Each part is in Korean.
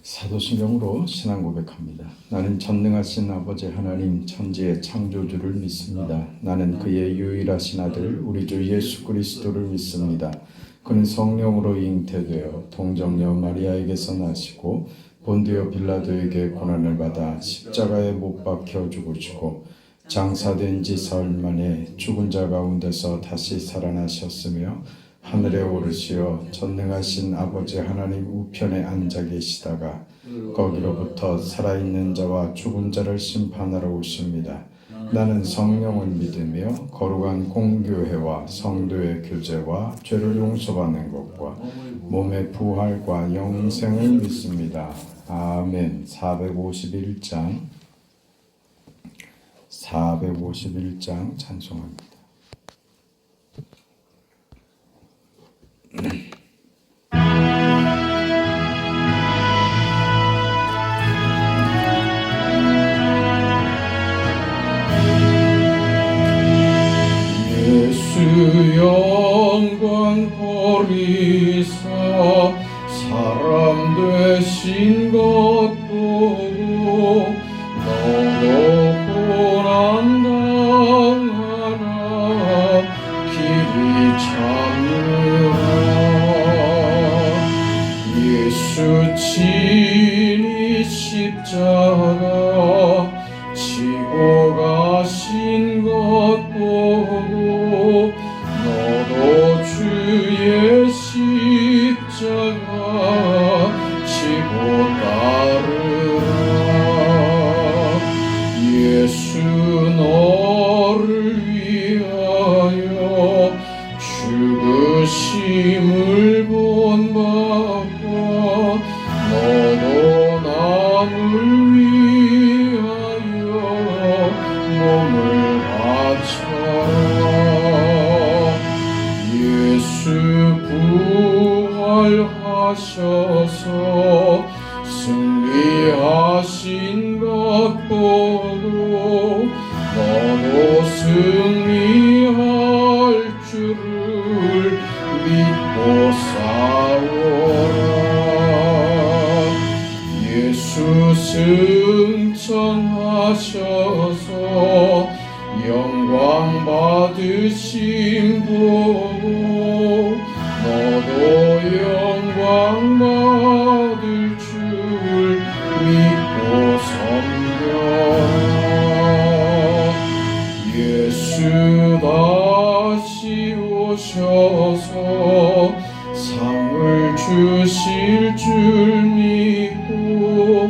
사도신경으로 신앙 고백합니다. 나는 전능하신 아버지 하나님 천지의 창조주를 믿습니다. 나는 그의 유일하신 아들 우리 주 예수 그리스도를 믿습니다. 그는 성령으로 잉태되어 동정녀 마리아에게서 나시고 본디오 빌라도에게 고난을 받아 십자가에 못 박혀 죽으시고 장사된 지 사흘 만에 죽은 자 가운데서 다시 살아나셨으며 하늘에 오르시어 전능하신 아버지 하나님 우편에 앉아 계시다가 거기로부터 살아있는 자와 죽은 자를 심판하러 오십니다. 나는 성령을 믿으며 거룩한 공교회와 성도의 교제와 죄를 용서받는 것과 몸의 부활과 영생을 믿습니다. 아멘. 451장 찬송합니다. 예수 영광 버리사 사람 되신 것 보고 너도 고난 당하라 길이 참으라 예수 친히 십자가 지고 가신 것 보고 너도 주의 십자가 지고 따르라 예수 너를 위하여 죽으심을 본받고 너도 남을 위하여 몸을 바쳐라 예수 부활하셔서 승리하신 것 보고 너도 승리할 줄을 믿고 싸워라 예수 승천하셔서 영광 받으심 보고 너도 영광 받을 줄 믿고 섬겨라 예수 다시 오셔서 상을 주실 줄 믿고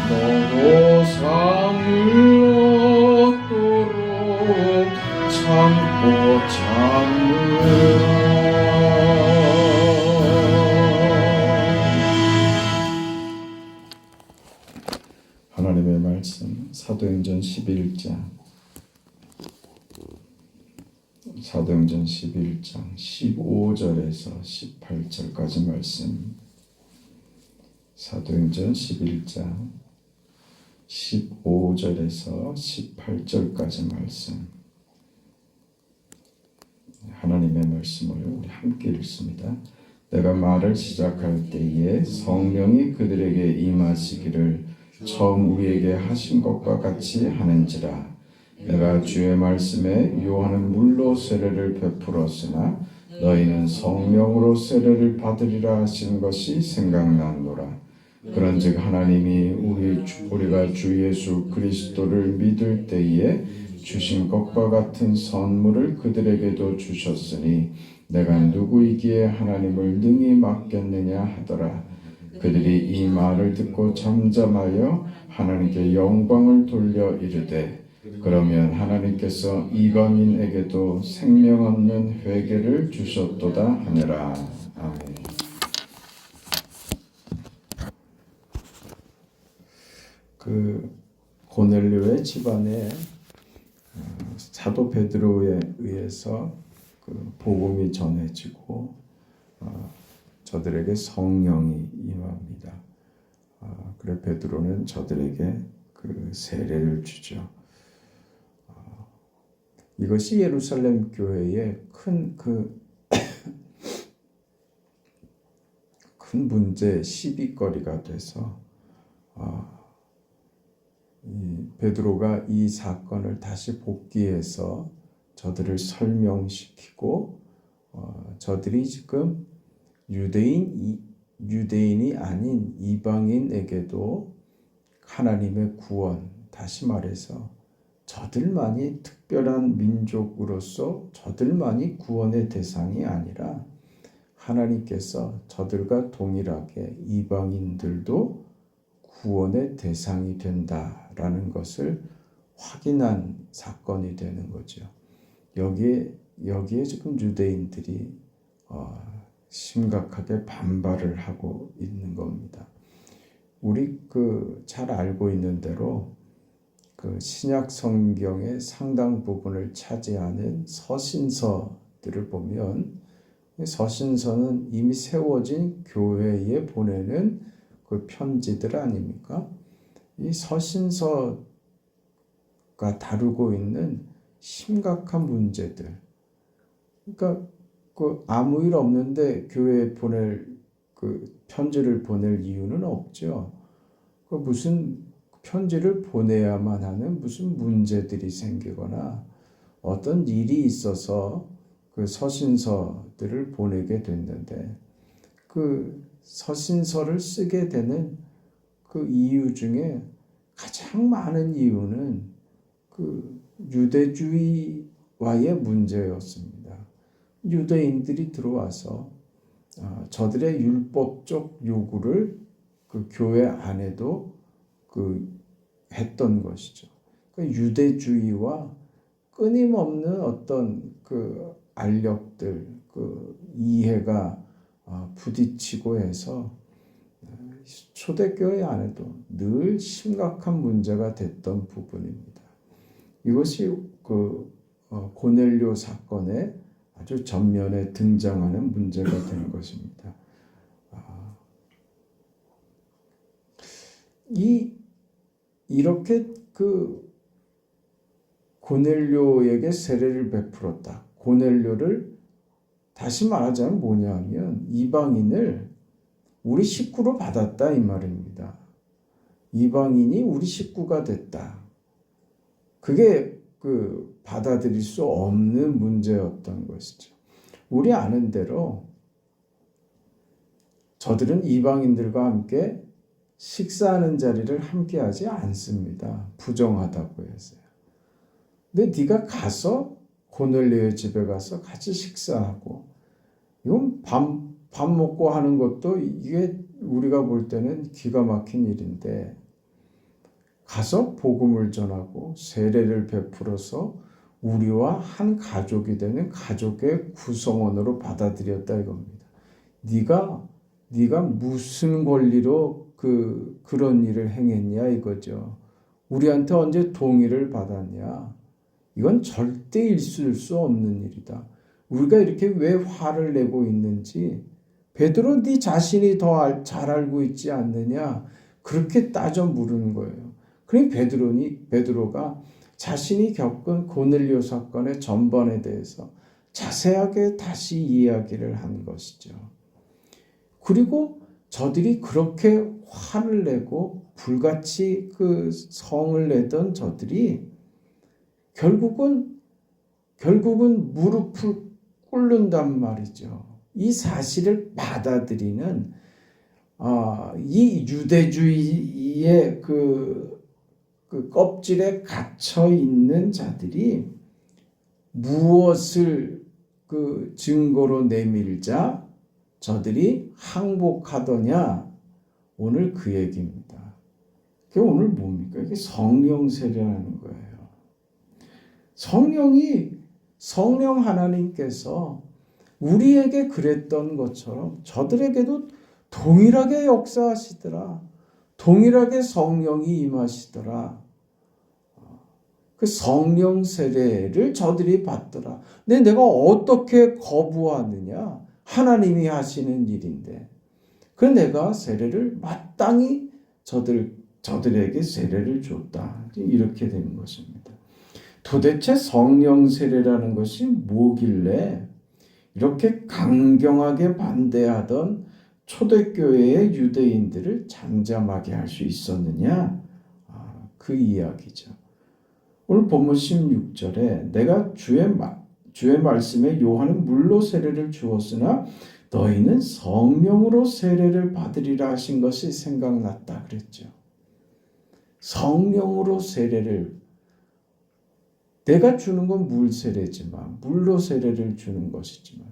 너도 상을 얻도록 참고 참으라 하나님의 말씀 사도행전 11장 15절에서 18절까지 말씀 사도행전 11장 15절에서 18절까지 말씀 하나님의 말씀을 우리 함께 읽습니다. 내가 말을 시작할 때에 성령이 그들에게 임하시기를 처음 우리에게 하신 것과 같이 하는지라 내가 주의 말씀에 요한은 물로 세례를 베풀었으나 너희는 성령으로 세례를 받으리라 하신 것이 생각나노라. 그런즉 하나님이 우리가 주 예수 그리스도를 믿을 때에 주신 것과 같은 선물을 그들에게도 주셨으니 내가 누구이기에 하나님을 능히 맡겠느냐 하더라. 그들이 이 말을 듣고 잠잠하여 하나님께 영광을 돌려 이르되 그러면 하나님께서 이방인에게도 생명 없는 회개를 주셨도다 하니라. 아멘. 고넬료의 집안에 사도 베드로에 의해서 복음이 전해지고 저들에게 성령이 임합니다. 그래 베드로는 저들에게 세례를 주죠. 이것이 예루살렘 교회의 큰 문제 시비거리가 돼서 베드로가 이 사건을 다시 복기해서 저들을 설명시키고 저들이 지금 유대인이 아닌 이방인에게도 하나님의 구원, 다시 말해서 저들만이 특별한 민족으로서 저들만이 구원의 대상이 아니라 하나님께서 저들과 동일하게 이방인들도 구원의 대상이 된다라는 것을 확인한 사건이 되는 거죠. 여기에 지금 유대인들이 심각하게 반발을 하고 있는 겁니다. 우리 잘 알고 있는 대로 신약 성경의 상당 부분을 차지하는 서신서들을 보면 서신서는 이미 세워진 교회에 보내는 그 편지들 아닙니까? 이 서신서가 다루고 있는 심각한 문제들. 그러니까 아무 일 없는데 교회에 보낼 편지를 보낼 이유는 없죠. 무슨 편지를 보내야만 하는 무슨 문제들이 생기거나 어떤 일이 있어서 서신서들을 보내게 됐는데 서신서를 쓰게 되는 이유 중에 가장 많은 이유는 유대주의와의 문제였습니다. 유대인들이 들어와서 저들의 율법적 요구를 교회 안에도 했던 것이죠. 유대주의와 끊임없는 어떤 알력들, 이해가 부딪히고 해서 초대교회 안에도 늘 심각한 문제가 됐던 부분입니다. 이것이 고넬료 사건의 아주 전면에 등장하는 문제가 되는 것입니다. 이렇게 고넬료에게 세례를 베풀었다. 고넬료를 다시 말하자면 뭐냐면 이방인을 우리 식구로 받았다 이 말입니다. 이방인이 우리 식구가 됐다. 그게 받아들일 수 없는 문제였던 것이죠. 우리 아는 대로 저들은 이방인들과 함께 식사하는 자리를 함께 하지 않습니다. 부정하다고 해서요. 근데 네가 가서 고넬료의 집에 가서 같이 식사하고 이건 밥 먹고 하는 것도 이게 우리가 볼 때는 기가 막힌 일인데 가서 복음을 전하고 세례를 베풀어서 우리와 한 가족이 되는 가족의 구성원으로 받아들였다 이겁니다. 네가 무슨 권리로 그런 일을 행했냐 이거죠. 우리한테 언제 동의를 받았냐? 이건 절대 있을 수 없는 일이다. 우리가 이렇게 왜 화를 내고 있는지 베드로 네 자신이 더 잘 알고 있지 않느냐? 그렇게 따져 물은 거예요. 그러니 베드로가 자신이 겪은 고넬료 사건의 전반에 대해서 자세하게 다시 이야기를 한 것이죠. 그리고 저들이 그렇게 화를 내고 불같이 성을 내던 저들이 결국은 무릎을 꿇는단 말이죠. 이 사실을 받아들이는 이 유대주의의 껍질에 갇혀 있는 자들이 무엇을 증거로 내밀자 저들이 항복하더냐? 오늘 그 얘기입니다. 그게 오늘 뭡니까? 이게 성령 세례라는 거예요. 성령 하나님께서 우리에게 그랬던 것처럼 저들에게도 동일하게 역사하시더라. 동일하게 성령이 임하시더라. 그 성령 세례를 저들이 받더라. 근데 내가 어떻게 거부하느냐? 하나님이 하시는 일인데. 그래서 내가 세례를 마땅히 저들에게 세례를 줬다. 이렇게 되는 것입니다. 도대체 성령 세례라는 것이 뭐길래 이렇게 강경하게 반대하던 초대교회의 유대인들을 잠잠하게 할 수 있었느냐? 그 이야기죠. 오늘 본문 16절에 내가 주의 말씀에 요한은 물로 세례를 주었으나 너희는 성령으로 세례를 받으리라 하신 것이 생각났다 그랬죠. 성령으로 세례를, 내가 주는 건 물 세례지만, 물로 세례를 주는 것이지만,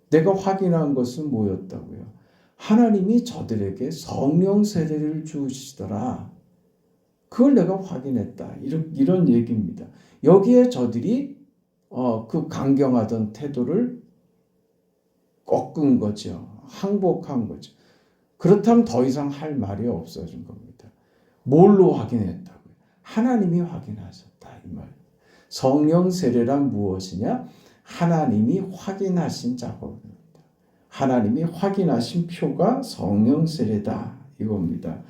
내가 확인한 것은 뭐였다고요? 하나님이 저들에게 성령 세례를 주시더라. 그걸 내가 확인했다. 이런 얘기입니다. 여기에 저들이 그 강경하던 태도를 꺾은 거죠. 항복한 거죠. 그렇다면 더 이상 할 말이 없어진 겁니다. 뭘로 확인했다고요? 하나님이 확인하셨다 이 말. 성령 세례란 무엇이냐? 하나님이 확인하신 작업입니다. 하나님이 확인하신 표가 성령 세례다 이겁니다.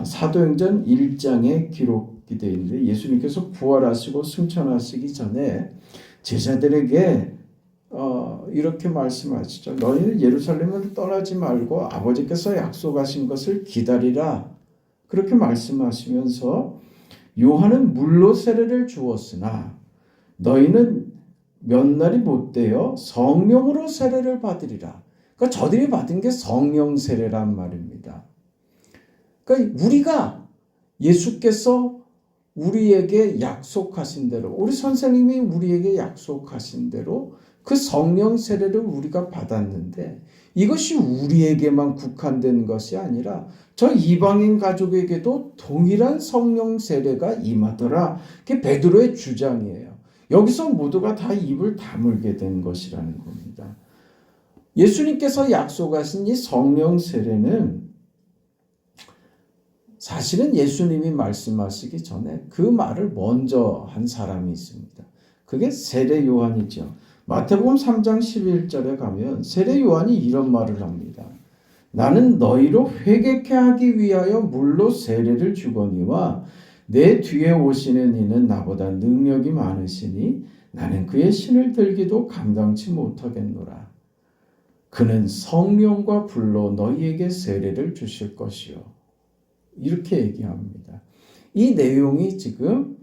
사도행전 1장에 기록이 되어 있는데 예수님께서 부활하시고 승천하시기 전에 제자들에게 이렇게 말씀하시죠. 너희는 예루살렘을 떠나지 말고 아버지께서 약속하신 것을 기다리라. 그렇게 말씀하시면서 요한은 물로 세례를 주었으나 너희는 몇 날이 못되어 성령으로 세례를 받으리라. 그러니까 저들이 받은 게 성령 세례란 말입니다. 그러니까 우리가 예수께서 우리에게 약속하신 대로, 우리 선생님이 우리에게 약속하신 대로 그 성령 세례를 우리가 받았는데 이것이 우리에게만 국한된 것이 아니라 저 이방인 가족에게도 동일한 성령 세례가 임하더라. 그게 베드로의 주장이에요. 여기서 모두가 다 입을 다물게 된 것이라는 겁니다. 예수님께서 약속하신 이 성령 세례는 사실은 예수님이 말씀하시기 전에 그 말을 먼저 한 사람이 있습니다. 그게 세례 요한이죠. 마태복음 3장 11절에 가면 세례 요한이 이런 말을 합니다. 나는 너희로 회개케 하기 위하여 물로 세례를 주거니와 내 뒤에 오시는 이는 나보다 능력이 많으시니 나는 그의 신을 들기도 감당치 못하겠노라. 그는 성령과 불로 너희에게 세례를 주실 것이요. 이렇게 얘기합니다. 이 내용이 지금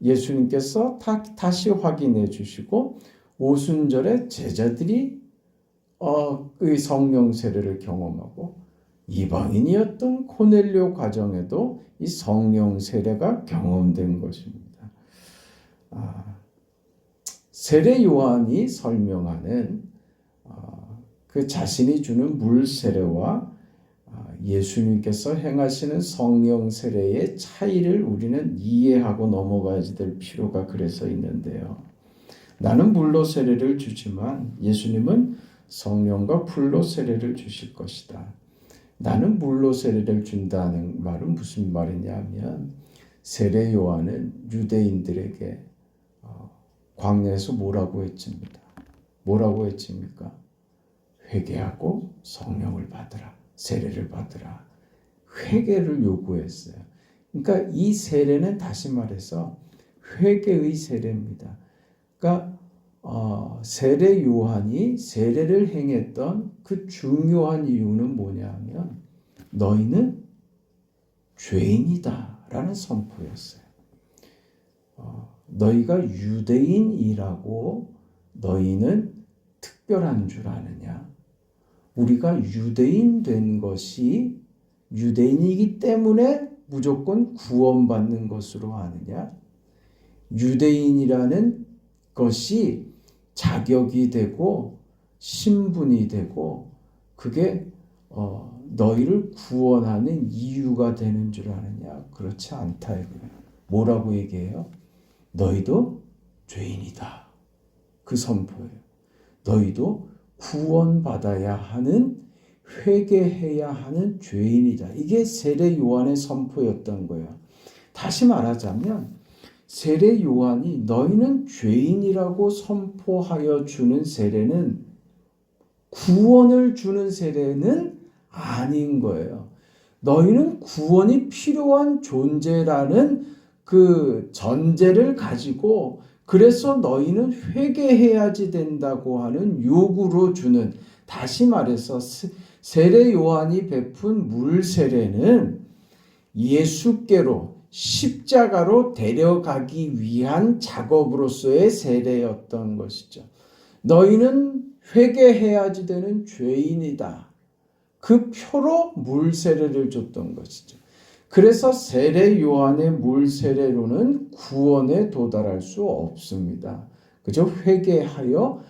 예수님께서 다시 확인해 주시고 오순절에 제자들이 그 성령 세례를 경험하고 이방인이었던 고넬료 가정에도 이 성령 세례가 경험된 것입니다. 세례 요한이 설명하는 그 자신이 주는 물 세례와 예수님께서 행하시는 성령 세례의 차이를 우리는 이해하고 넘어가야 될 필요가 그래서 있는데요. 나는 물로 세례를 주지만 예수님은 성령과 불로 세례를 주실 것이다. 나는 물로 세례를 준다는 말은 무슨 말이냐면 세례 요한은 유대인들에게 광야에서 뭐라고 했습니까? 회개하고 성령을 받으라. 세례를 받으라. 회개를 요구했어요. 그러니까 이 세례는 다시 말해서 회개의 세례입니다. 그러니까 세례 요한이 세례를 행했던 그 중요한 이유는 뭐냐면 너희는 죄인이다라는 선포였어요. 너희가 유대인이라고 너희는 특별한 줄 아느냐? 우리가 유대인 된 것이 유대인이기 때문에 무조건 구원받는 것으로 아느냐? 유대인이라는 것이 자격이 되고 신분이 되고 그게 너희를 구원하는 이유가 되는 줄 아느냐? 그렇지 않다 이거예요. 뭐라고 얘기해요? 너희도 죄인이다. 그 선포예요. 너희도 구원받아야 하는, 회개해야 하는 죄인이다. 이게 세례 요한의 선포였던 거예요. 다시 말하자면 세례 요한이 너희는 죄인이라고 선포하여 주는 세례는 구원을 주는 세례는 아닌 거예요. 너희는 구원이 필요한 존재라는 그 전제를 가지고 그래서 너희는 회개해야지 된다고 하는 요구로 주는, 다시 말해서 세례 요한이 베푼 물 세례는 예수께로 십자가로 데려가기 위한 작업으로서의 세례였던 것이죠. 너희는 회개해야지 되는 죄인이다. 그 표로 물 세례를 줬던 것이죠. 그래서 세례 요한의 물 세례로는 구원에 도달할 수 없습니다. 그저 회개하여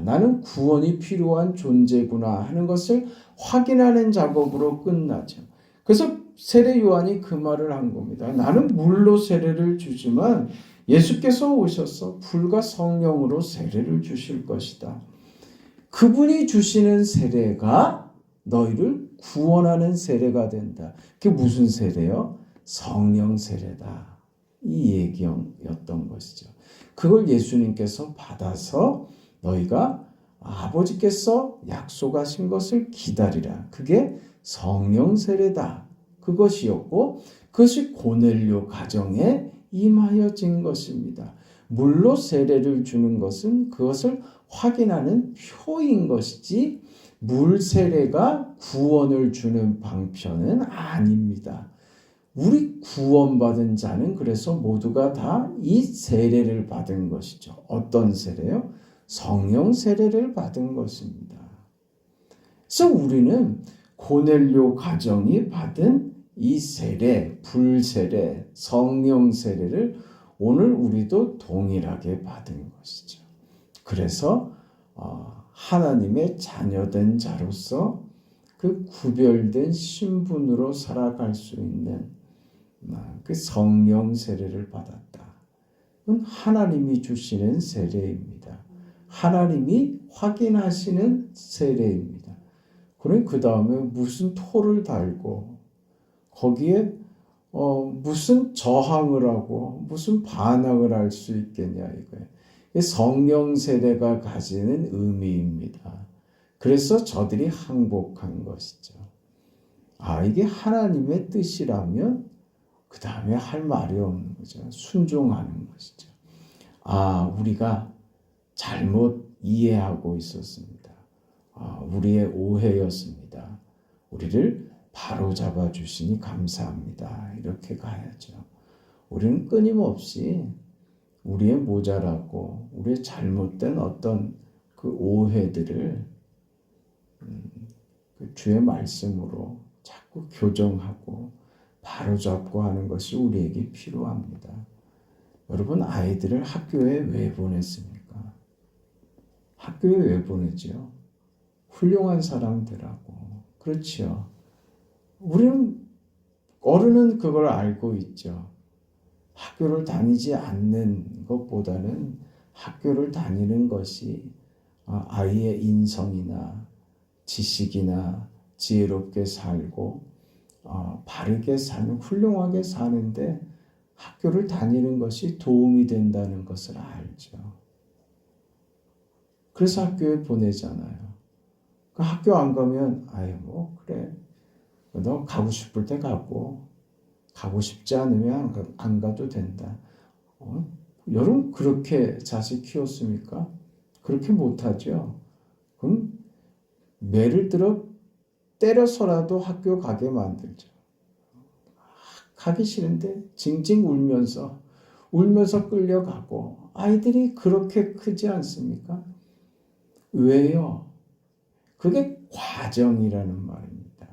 나는 구원이 필요한 존재구나 하는 것을 확인하는 작업으로 끝나죠. 그래서 세례 요한이 그 말을 한 겁니다. 나는 물로 세례를 주지만 예수께서 오셔서 불과 성령으로 세례를 주실 것이다. 그분이 주시는 세례가 너희를 구원하는 세례가 된다. 그게 무슨 세례요? 성령 세례다. 이 얘기였던 것이죠. 그걸 예수님께서 받아서 너희가 아버지께서 약속하신 것을 기다리라. 그게 성령 세례다. 그것이었고 그것이 고넬료 가정에 임하여진 것입니다. 물로 세례를 주는 것은 그것을 확인하는 표인 것이지 물 세례가 구원을 주는 방편은 아닙니다. 우리 구원받은 자는 그래서 모두가 다 이 세례를 받은 것이죠. 어떤 세례요? 성령 세례를 받은 것입니다. 그래서 우리는 고넬료 가정이 받은 이 세례, 불세례, 성령 세례를 오늘 우리도 동일하게 받은 것이죠. 그래서 하나님의 자녀된 자로서 그 구별된 신분으로 살아갈 수 있는 그 성령 세례를 받았다. 그건 하나님이 주시는 세례입니다. 하나님이 확인하시는 세례입니다. 그럼 그 다음에 무슨 토를 달고 거기에 무슨 저항을 하고 무슨 반항을 할 수 있겠냐 이거예요. 성령 세례가 가지는 의미입니다. 그래서 저들이 항복한 것이죠. 이게 하나님의 뜻이라면 그 다음에 할 말이 없는 거죠. 순종하는 것이죠. 우리가 잘못 이해하고 있었습니다. 우리의 오해였습니다. 우리를 바로잡아 주시니 감사합니다. 이렇게 가야죠. 우리는 끊임없이 우리의 모자라고 우리의 잘못된 어떤 그 오해들을 그 주의 말씀으로 자꾸 교정하고 바로잡고 하는 것이 우리에게 필요합니다. 여러분 아이들을 학교에 왜 보냈습니까? 학교에 왜 보내죠? 훌륭한 사람들하고. 그렇죠. 우리는 어른은 그걸 알고 있죠. 학교를 다니지 않는 것보다는 학교를 다니는 것이 아이의 인성이나 지식이나 지혜롭게 살고 바르게 사는 훌륭하게 사는데 학교를 다니는 것이 도움이 된다는 것을 알죠. 그래서 학교에 보내잖아요. 그 학교 안 가면 그래 너 가고 싶을 때 가고 가고 싶지 않으면 안 가도 된다. 여러분 그렇게 자식 키웠습니까? 그렇게 못하죠. 그럼 매를 들어 때려서라도 학교 가게 만들죠. 가기 싫은데 징징 울면서 끌려가고 아이들이 그렇게 크지 않습니까? 왜요? 그게 과정이라는 말입니다.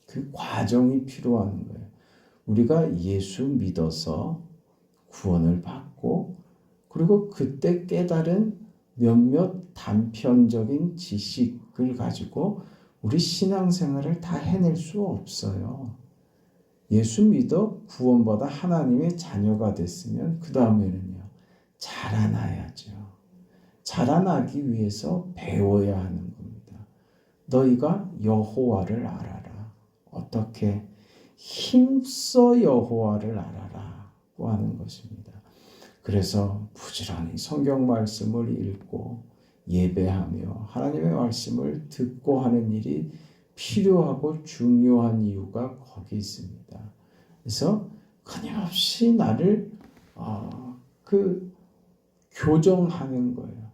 그 과정이 필요한 거예요. 우리가 예수 믿어서 구원을 받고 그리고 그때 깨달은 몇몇 단편적인 지식을 가지고 우리 신앙생활을 다 해낼 수 없어요. 예수 믿어 구원받아 하나님의 자녀가 됐으면 그 다음에는요. 자라나야죠. 자라나기 위해서 배워야 하는 겁니다. 너희가 여호와를 알아라. 어떻게? 힘써 여호와를 알아라고 하는 것입니다. 그래서 부지런히 성경 말씀을 읽고 예배하며 하나님의 말씀을 듣고 하는 일이 필요하고 중요한 이유가 거기 있습니다. 그래서 끊임없이 나를 교정하는 거예요.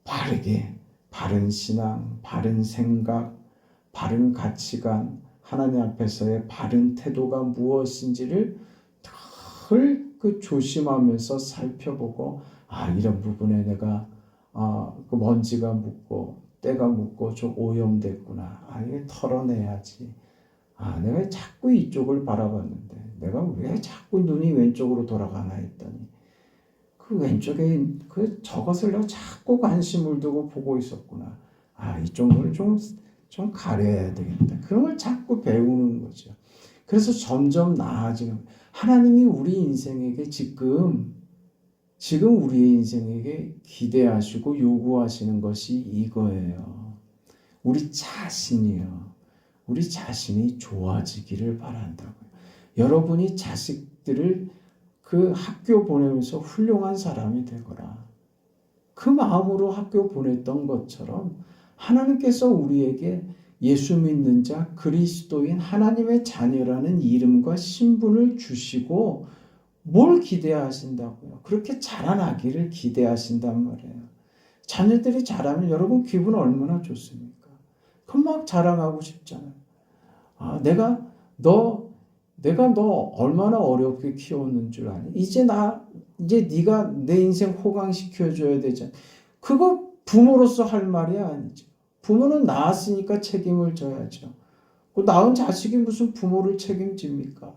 바르게 바른 신앙, 바른 생각, 바른 가치관, 하나님 앞에서의 바른 태도가 무엇인지를 늘 조심하면서 살펴보고, 이런 부분에 내가 그 먼지가 묻고 때가 묻고 좀 오염됐구나. 이게 털어내야지. 내가 자꾸 이쪽을 바라봤는데 내가 왜 자꾸 눈이 왼쪽으로 돌아가나 했더니 그 왼쪽에 저것을 내가 자꾸 관심을 두고 보고 있었구나. 이쪽을 좀 가려야 되겠다. 그런 걸 자꾸 배우는 거죠. 그래서 점점 나아지는, 하나님이 우리 인생에게 지금 우리의 인생에게 기대하시고 요구하시는 것이 이거예요. 우리 자신이 좋아지기를 바란다고요. 여러분이 자식들을 그 학교 보내면서 훌륭한 사람이 되거라. 그 마음으로 학교 보냈던 것처럼 하나님께서 우리에게 예수 믿는 자, 그리스도인 하나님의 자녀라는 이름과 신분을 주시고 뭘 기대하신다고요? 그렇게 자라나기를 기대하신단 말이에요. 자녀들이 자라면 여러분 기분 얼마나 좋습니까? 그럼 막 자랑하고 싶잖아요. 내가 너 얼마나 어렵게 키웠는 줄 아니? 이제 네가 내 인생 호강시켜줘야 되잖아. 그거 부모로서 할 말이 아니죠. 부모는 낳았으니까 책임을 져야죠. 낳은 자식이 무슨 부모를 책임집니까?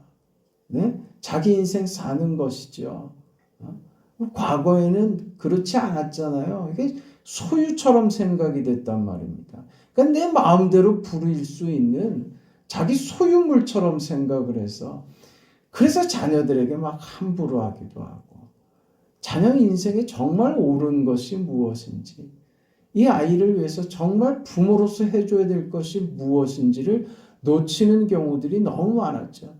네? 자기 인생 사는 것이죠. 과거에는 그렇지 않았잖아요. 이게 소유처럼 생각이 됐단 말입니다. 그러니까 내 마음대로 부릴 수 있는 자기 소유물처럼 생각을 해서, 그래서 자녀들에게 막 함부로 하기도 하고, 자녀 인생에 정말 옳은 것이 무엇인지, 이 아이를 위해서 정말 부모로서 해줘야 될 것이 무엇인지를 놓치는 경우들이 너무 많았죠.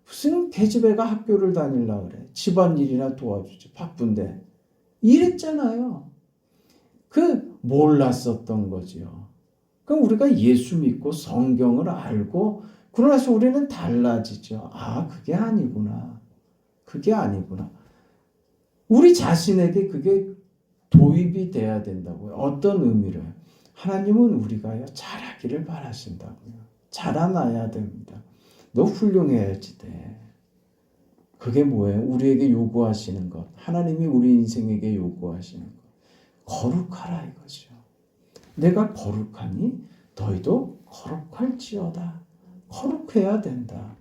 무슨 계집애가 학교를 다니려고 그래. 집안일이나 도와주지. 바쁜데. 이랬잖아요. 몰랐었던 거죠. 그럼 우리가 예수 믿고 성경을 알고 그러나서 우리는 달라지죠. 그게 아니구나. 그게 아니구나. 우리 자신에게 그게 도입이 돼야 된다고요. 어떤 의미로? 하나님은 우리가 잘하기를 바라신다고요. 자라나야 됩니다. 너 훌륭해야지 돼. 그게 뭐예요? 우리에게 요구하시는 것. 하나님이 우리 인생에게 요구하시는 것. 거룩하라 이거죠. 내가 거룩하니 너희도 거룩할지어다. 거룩해야 된다.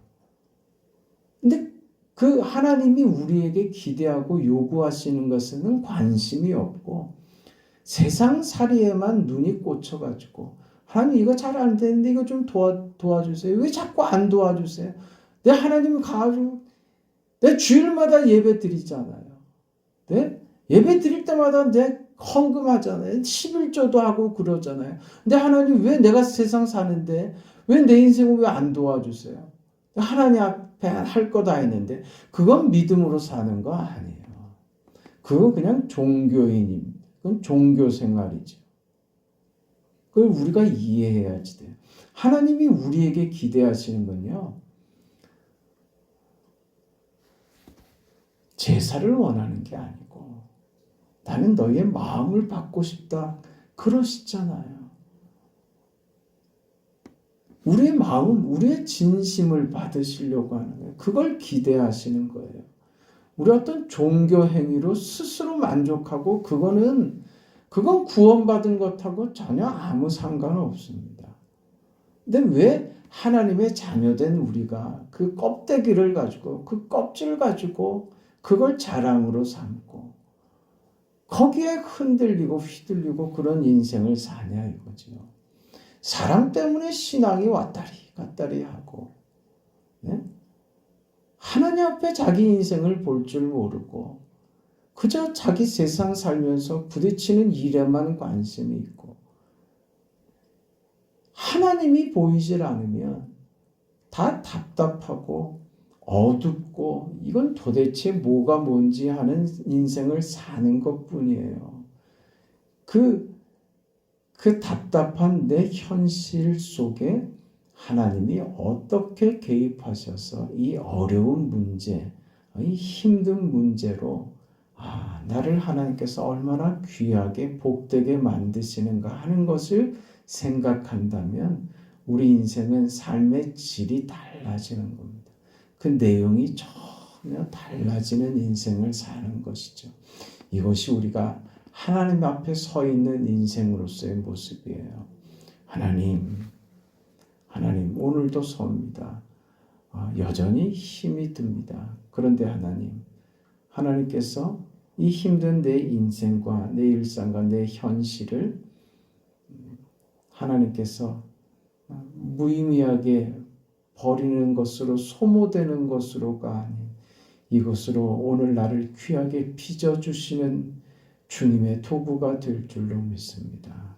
근데 그 하나님이 우리에게 기대하고 요구하시는 것에는 관심이 없고 세상살이에만 눈이 꽂혀가지고, 하나님 이거 잘 안 되는데 이거 좀 도와주세요. 왜 자꾸 안 도와주세요? 내 하나님 가지고 내 주일마다 예배 드리잖아요. 네? 예배 드릴 때마다 내 헌금하잖아요. 11조도 하고 그러잖아요. 근데 하나님 왜 내가 세상 사는데 왜 내 인생을 왜 안 도와주세요? 하나님 앞에 할 거 다 있는데, 그건 믿음으로 사는 거 아니에요. 그건 그냥 종교인입니다. 그건 종교 생활이죠. 그걸 우리가 이해해야지 돼요. 하나님이 우리에게 기대하시는 건요, 제사를 원하는 게 아니고 나는 너희의 마음을 받고 싶다 그러시잖아요. 우리의 마음, 우리의 진심을 받으시려고 하는 거예요. 그걸 기대하시는 거예요. 우리 어떤 종교 행위로 스스로 만족하고 그건 구원받은 것하고 전혀 아무 상관없습니다. 근데 왜 하나님의 자녀된 우리가 그 껍데기를 가지고, 그 껍질을 가지고 그걸 자랑으로 삼고 거기에 흔들리고 휘둘리고 그런 인생을 사냐 이거죠. 사람 때문에 신앙이 왔다리 갔다리 하고, 네? 하나님 앞에 자기 인생을 볼 줄 모르고 그저 자기 세상 살면서 부딪히는 일에만 관심이 있고, 하나님이 보이질 않으면 다 답답하고 어둡고 이건 도대체 뭐가 뭔지 하는 인생을 사는 것뿐이에요. 그 답답한 내 현실 속에 하나님이 어떻게 개입하셔서 이 어려운 문제, 이 힘든 문제로 나를 하나님께서 얼마나 귀하게 복되게 만드시는가 하는 것을 생각한다면 우리 인생은 삶의 질이 달라지는 겁니다. 그 내용이 전혀 달라지는 인생을 사는 것이죠. 이것이 우리가 하나님 앞에 서 있는 인생으로서의 모습이에요. 하나님 오늘도 섭니다. 여전히 힘이 듭니다. 그런데 하나님께서 이 힘든 내 인생과 내 일상과 내 현실을 하나님께서 무의미하게 버리는 것으로 소모되는 것으로가 아닌 이것으로 오늘 나를 귀하게 빚어주시는 주님의 도구가 될 줄로 믿습니다.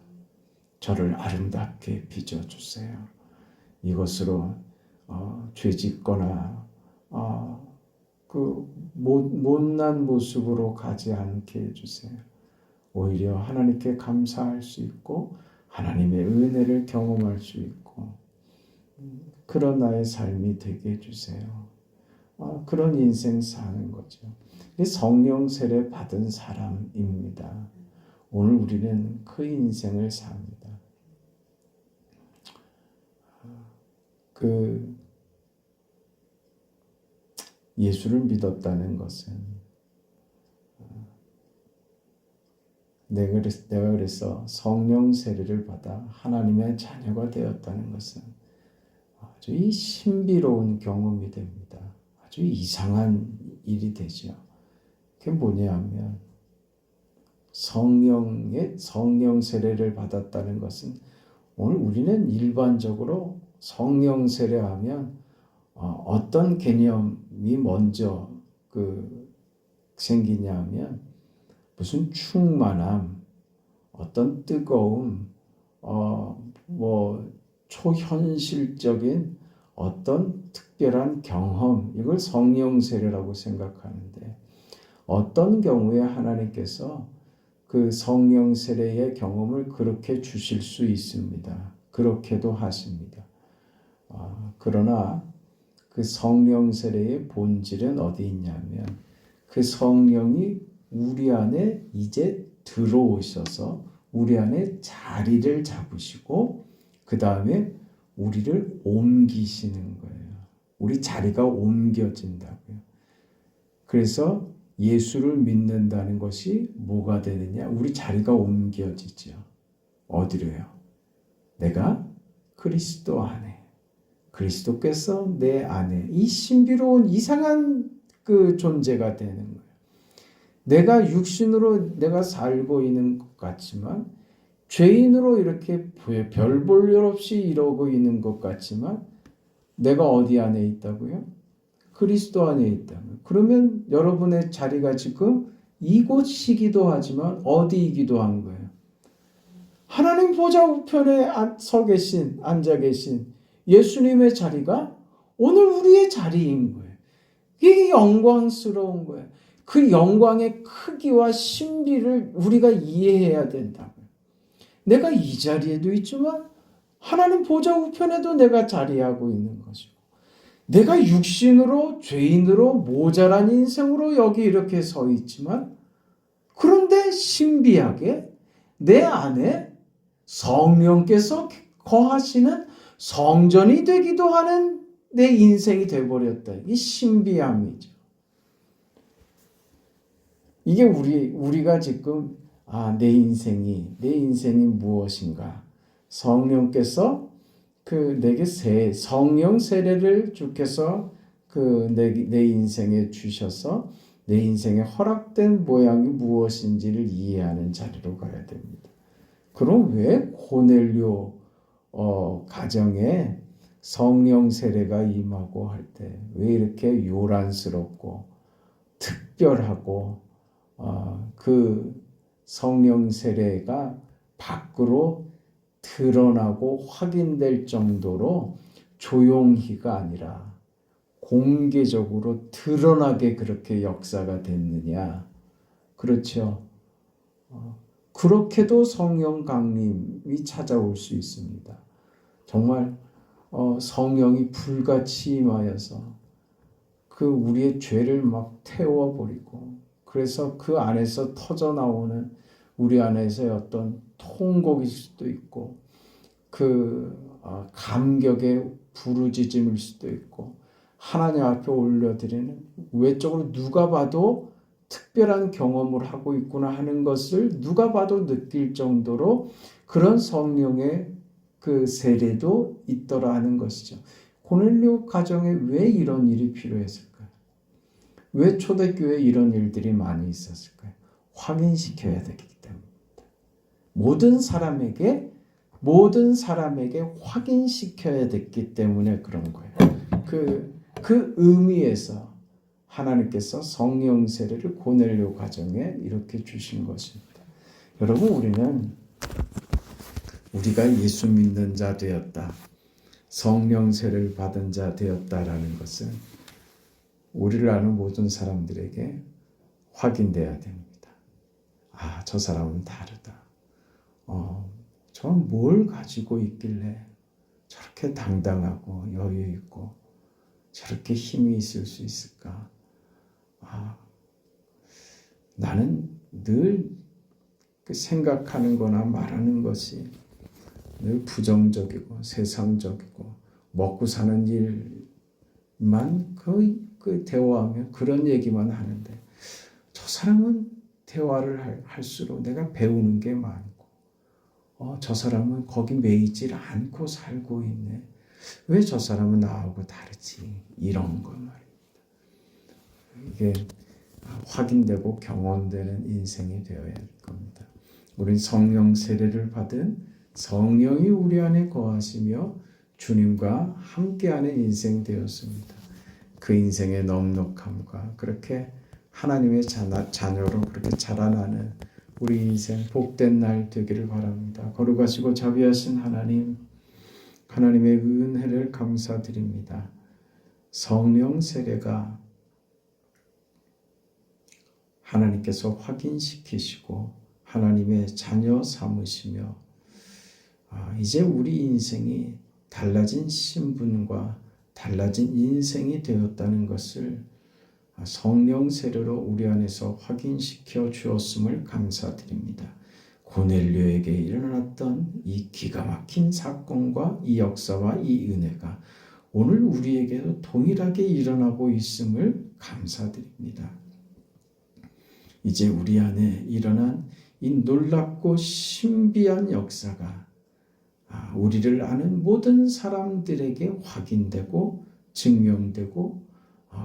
저를 아름답게 빚어주세요. 이것으로 죄짓거나 그 못난 모습으로 가지 않게 해주세요. 오히려 하나님께 감사할 수 있고 하나님의 은혜를 경험할 수 있고 그런 나의 삶이 되게 해주세요. 그런 인생 사는 거죠. 성령 세례 받은 사람입니다. 오늘 우리는 그 인생을 삽니다. 예수를 믿었다는 것은 내가 그래서 성령 세례를 받아 하나님의 자녀가 되었다는 것은 아주 신비로운 경험이 됩니다. 아주 이상한 일이 되죠. 그게 뭐냐면 성령 세례를 받았다는 것은 오늘 우리는 일반적으로 성령 세례하면 어떤 개념이 먼저 생기냐면 무슨 충만함, 어떤 뜨거움, 초현실적인 어떤 특별한 경험, 이걸 성령 세례라고 생각하는데 어떤 경우에 하나님께서 그 성령 세례의 경험을 그렇게 주실 수 있습니다. 그렇게도 하십니다. 그러나 그 성령 세례의 본질은 어디 있냐면 그 성령이 우리 안에 이제 들어오셔서 우리 안에 자리를 잡으시고 그 다음에 우리를 옮기시는 거예요. 우리 자리가 옮겨진다고요. 그래서 예수를 믿는다는 것이 뭐가 되느냐? 우리 자리가 옮겨지죠. 어디로요? 내가 그리스도 안에, 그리스도께서 내 안에, 이 신비로운 이상한 그 존재가 되는 거예요. 내가 육신으로 내가 살고 있는 것 같지만 죄인으로 이렇게 별 볼 일 없이 이러고 있는 것 같지만 내가 어디 안에 있다고요? 그리스도 안에 있다고요. 그러면 여러분의 자리가 지금 이곳이기도 하지만 어디이기도 한 거예요? 하나님 보좌 우편에 앉아 계신 예수님의 자리가 오늘 우리의 자리인 거예요. 이게 영광스러운 거예요. 그 영광의 크기와 신비를 우리가 이해해야 된다고요. 내가 이 자리에도 있지만 하나님 보좌 우편에도 내가 자리하고 있는 것이고 내가 육신으로 죄인으로 모자란 인생으로 여기 이렇게 서 있지만 그런데 신비하게 내 안에 성령께서 거하시는 성전이 되기도 하는 내 인생이 되어버렸다. 이 신비함이죠. 이게 우리가 지금 내 인생이 무엇인가? 성령께서 내게 성령 세례를 주께서 내 인생에 주셔서 내 인생에 허락된 모양이 무엇인지를 이해하는 자리로 가야 됩니다. 그럼 왜 고넬료 가정에 성령 세례가 임하고 할 때 왜 이렇게 요란스럽고 특별하고 그 성령 세례가 밖으로 드러나고 확인될 정도로 조용히가 아니라 공개적으로 드러나게 그렇게 역사가 됐느냐? 그렇죠. 그렇게도 성령 강림이 찾아올 수 있습니다. 정말 성령이 불같이 임하여서 우리의 죄를 막 태워버리고 그래서 그 안에서 터져 나오는 우리 안에서의 어떤 통곡일 수도 있고 감격의 부르짖음일 수도 있고 하나님 앞에 올려드리는 외적으로 누가 봐도 특별한 경험을 하고 있구나 하는 것을 누가 봐도 느낄 정도로 그런 성령의 그 세례도 있더라 하는 것이죠. 고넬료 가정에 왜 이런 일이 필요했을까요? 왜 초대교회에 이런 일들이 많이 있었을까요? 확인시켜야 되기 때문입니다. 모든 사람에게 확인시켜야 됐기 때문에 그런 거예요. 그 의미에서 하나님께서 성령 세례를 고넬료 가정에 이렇게 주신 것입니다. 여러분, 우리가 예수 믿는 자 되었다, 성령 세례를 받은 자 되었다라는 것은 우리를 아는 모든 사람들에게 확인돼야 됩니다. 저 사람은 다르다. 저는 뭘 가지고 있길래 저렇게 당당하고 여유 있고 저렇게 힘이 있을 수 있을까? 나는 늘 생각하는 거나 말하는 것이 늘 부정적이고 세상적이고 먹고 사는 일만 그 대화하며 그런 얘기만 하는데 저 사람은 대화를 할수록 내가 배우는 게 많고 저 사람은 거기 매이질 않고 살고 있네. 왜 저 사람은 나하고 다르지? 이런 것 말입니다. 이게 확인되고 경험되는 인생이 되어야 할 겁니다. 우린 성령 세례를 받은 성령이 우리 안에 거하시며 주님과 함께하는 인생 되었습니다. 그 인생의 넉넉함과 그렇게 하나님의 자녀로 그렇게 자라나는 우리 인생 복된 날 되기를 바랍니다. 거룩하시고 자비하신 하나님의 은혜를 감사드립니다. 성령 세례가 하나님께서 확인시키시고 하나님의 자녀 삼으시며 이제 우리 인생이 달라진 신분과 달라진 인생이 되었다는 것을 성령 세례로 우리 안에서 확인시켜 주었음을 감사드립니다. 고넬료에게 일어났던 이 기가 막힌 사건과 이 역사와 이 은혜가 오늘 우리에게도 동일하게 일어나고 있음을 감사드립니다. 이제 우리 안에 일어난 이 놀랍고 신비한 역사가 우리를 아는 모든 사람들에게 확인되고 증명되고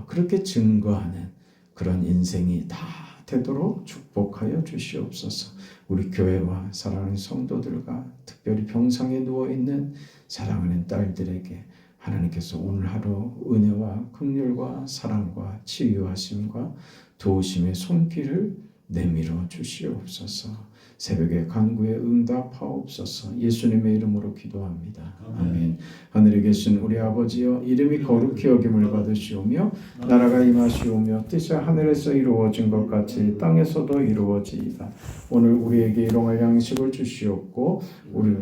그렇게 증거하는 그런 인생이 다 되도록 축복하여 주시옵소서. 우리 교회와 사랑하는 성도들과 특별히 병상에 누워있는 사랑하는 딸들에게 하나님께서 오늘 하루 은혜와 긍휼과 사랑과 치유하심과 도우심의 손길을 내밀어 주시옵소서. 새벽에 간구에 응답하옵소서. 예수님의 이름으로 기도합니다. 아멘. 하늘에 계신 우리 아버지여, 이름이 거룩히 여김을 받으시오며 나라가 임하시오며 뜻이 하늘에서 이루어진 것 같이 땅에서도 이루어지이다. 오늘 우리에게 일용할 양식을 주시옵고 우리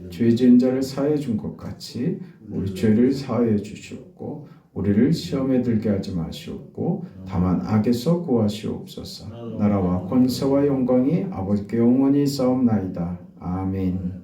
죄 지은 자를 사해 준 것 같이 우리 죄를 사해 주시옵고 우리를 시험에 들게 하지 마시옵고 다만 악에서 구하시옵소서. 나라와 권세와 영광이 아버지께 영원히 싸움나이다. 아멘.